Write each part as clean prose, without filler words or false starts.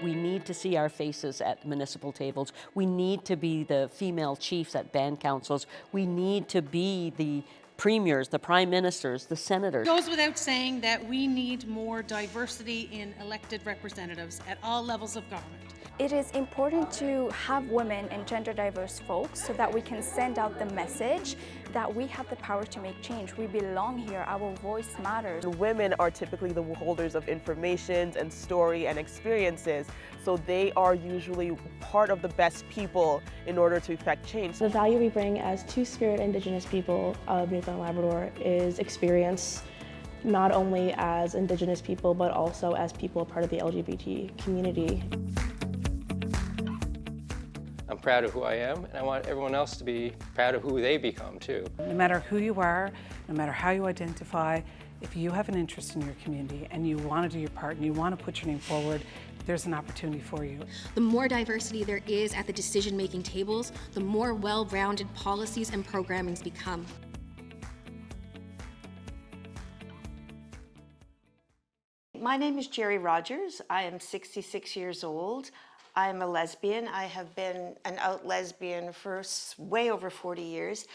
We need to see our faces at municipal tables. We need to be the female chiefs at band councils. We need to be the premiers, the prime ministers, the senators. It goes without saying that we need more diversity in elected representatives at all levels of government. It is important to have women and gender diverse folks so that we can send out the message that we have the power to make change. We belong here, our voice matters. The women are typically the holders of information and story and experiences, so they are usually part of the best people in order to effect change. The value we bring as Two-Spirit Indigenous people of Newfoundland and Labrador is experience, not only as Indigenous people, but also as people part of the LGBT community. I'm proud of who I am, and I want everyone else to be proud of who they become, too. No matter who you are, no matter how you identify, if you have an interest in your community and you want to do your part and you want to put your name forward, there's an opportunity for you. The more diversity there is at the decision-making tables, the more well-rounded policies and programmings become. My name is Gerry Rogers. I am 66 years old. I'm a lesbian. I have been an out lesbian for way over 40 years.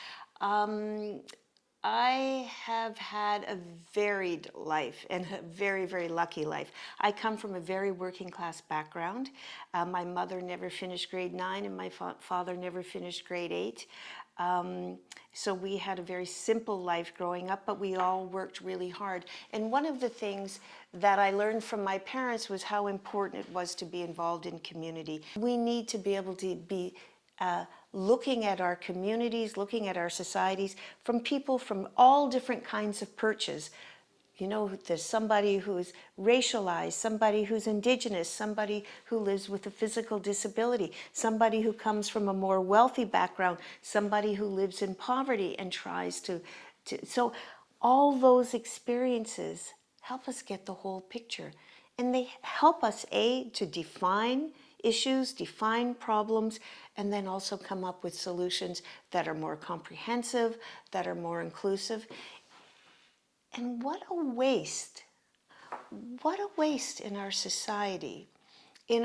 I have had a varied life and a very, very lucky life. I come from a very working class background. My mother never finished grade 9 and my father never finished grade 8. So we had a very simple life growing up, but we all worked really hard. And one of the things that I learned from my parents was how important it was to be involved in community. We need to be able to be looking at our communities, looking at our societies from people from all different kinds of perches. You know, there's somebody who's racialized, somebody who's Indigenous, somebody who lives with a physical disability, somebody who comes from a more wealthy background, somebody who lives in poverty and tries to. So all those experiences help us get the whole picture. And they help us, to define issues, define problems, and then also come up with solutions that are more comprehensive, that are more inclusive. And what a waste in our society, in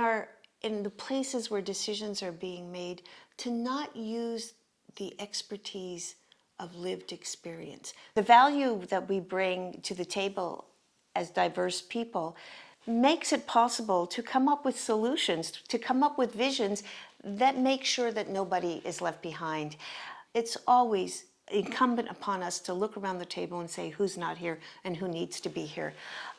the places where decisions are being made, to not use the expertise of lived experience. The value that we bring to the table as diverse people makes it possible to come up with solutions, to come up with visions that make sure that nobody is left behind. It's always incumbent upon us to look around the table and say who's not here and who needs to be here.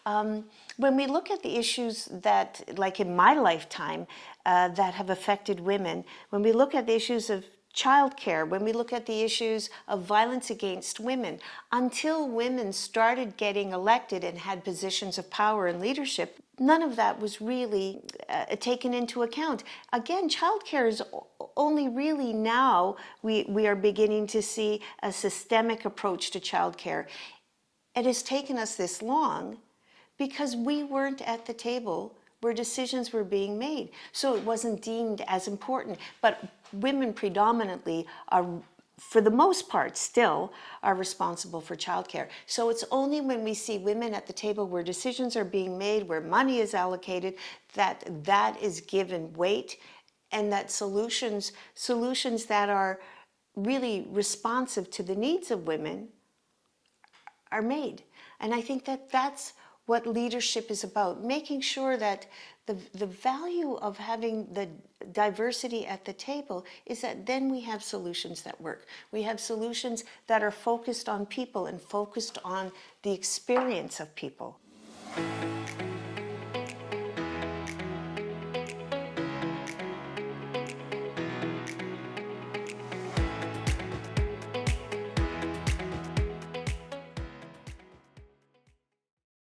When we look at the issues that, like in my lifetime, that have affected women, when we look at the issues of childcare, when we look at the issues of violence against women, until women started getting elected and had positions of power and leadership, none of that was really taken into account. Again, childcare is only really now we are beginning to see a systemic approach to childcare. It has taken us this long because we weren't at the table where decisions were being made. So it wasn't deemed as important. But women predominantly are, for the most part still, are responsible for childcare. So it's only when we see women at the table where decisions are being made, where money is allocated, that is given weight, and that solutions that are really responsive to the needs of women are made. And I think that that's what leadership is about, making sure that the value of having the diversity at the table is that then we have solutions that work. We have solutions that are focused on people and focused on the experience of people.